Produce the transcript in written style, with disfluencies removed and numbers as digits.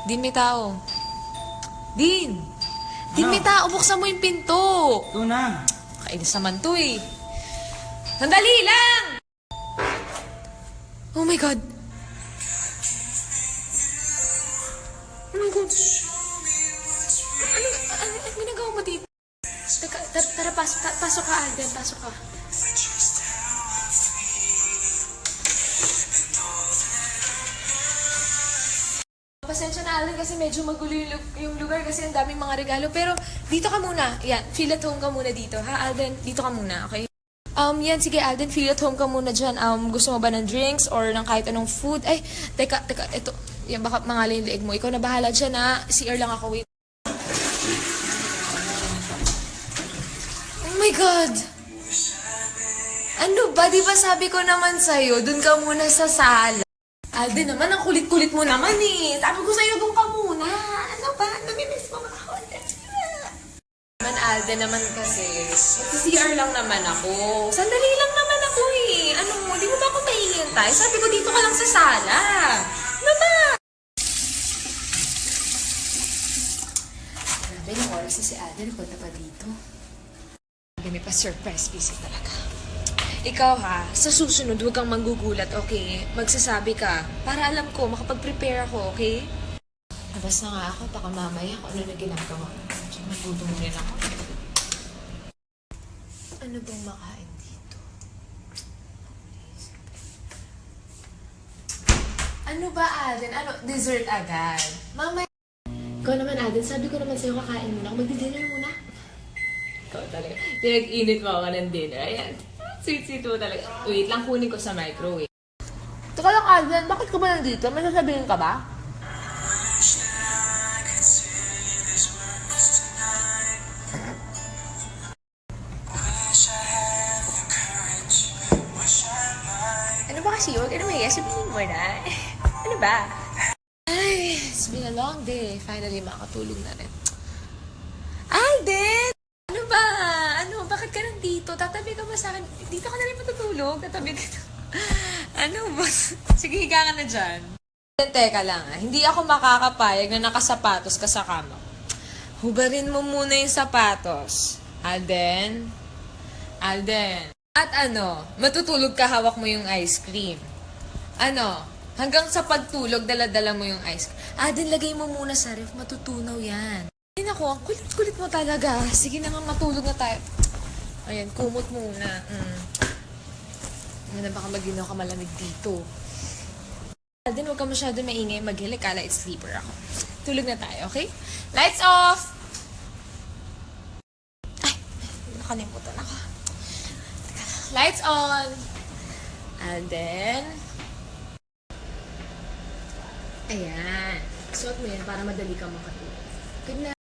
Din, may tao. Din! Din, may tao. Buksan mo yung pinto. Ito na. Kainis naman to eh. Sandali lang! Oh my God. Oh my God. Ano ginagawa mo dito? Tara, pasok ka, Alden. Pasok ka. Pasensya na, Alden, kasi medyo magulo yung lugar kasi ang daming mga regalo. Pero dito ka muna. Yan, feel at home ka muna dito. Ha, Alden? Dito ka muna, okay? Yan, sige, Alden, feel at home ka muna dyan. Gusto mo ba ng drinks or ng kahit anong food? Ay, teka, ito. Yan, baka mangalay yung leeg mo. Ikaw na bahala dyan, ha? CR lang ako, wait. Oh my God! Ano ba? Di ba sabi ko naman sa'yo, dun ka muna sa sala. Alden naman, ang kulit-kulit mo naman eh. Sabi ko sa'yo, dun ka muna. Ano ba? Namimiss mo ako. Alden naman kasi, CR lang naman ako. Sandali lang naman ako eh. Ano, di mo ba ako maihintay? Sabi ko dito ka lang sa sala. Ano ba? Grabe, yung oras na si Alden, punta pa dito. May pa-surprise visit talaga. Ikaw ha, sa susunod, huwag kang manggugulat, okay? Magsasabi ka, para alam ko, makapag-prepare ako, okay? Labas na nga ako, baka mamaya kung ano na ginagawa. Nagutom rin ako. Ano bang makain dito? Ano ba, Alden? Ano? Dessert agad? Mamaya. Ikaw naman, Alden. Sabi ko naman sa'yo, kakain muna. Magdi-dinner muna. Ikaw talaga. Pinag-init mo ako ng dinner. Ayan. Sweet-sweet mo talaga. Wait lang, kunin ko sa microwave. Teka lang, Alden. Bakit ka ba nandito? May sasabihin ka ba? Ano ba kasi yun? Ano ba yan? Sabihin mo na. Ano ba? Ay, it's been a long day. Finally, makatulog na rin. Alden! Ano ba? Ano? Bakit ka nandito? Tatabi ka ba sa akin? Dito ka na rin matutulog? Tatabi ka na. Ano ba? Sige, higa ka na dyan. Teka lang Hindi ako makakapayag na nakasapatos ka sa kama. Hubarin mo muna yung sapatos. Alden? Alden? At ano, matutulog ka, hawak mo yung ice cream. Ano, hanggang sa pagtulog, dala-dala mo yung ice cream. Alden, lagay mo muna sa ref, matutunaw yan. Ay nako, ang kulit-kulit mo talaga. Sige na nga, matulog na tayo. Ayan, kumot muna. Ano, baka maginaw ka malamig dito. Alden, huwag ka masyado maingay, maghilik ka, light sleeper ako. Tulog na tayo, okay? Lights off! Ay, nakalimutan ako. Lights on! And then, ayan. Suot mo yan para madali ka makatulog. Good night.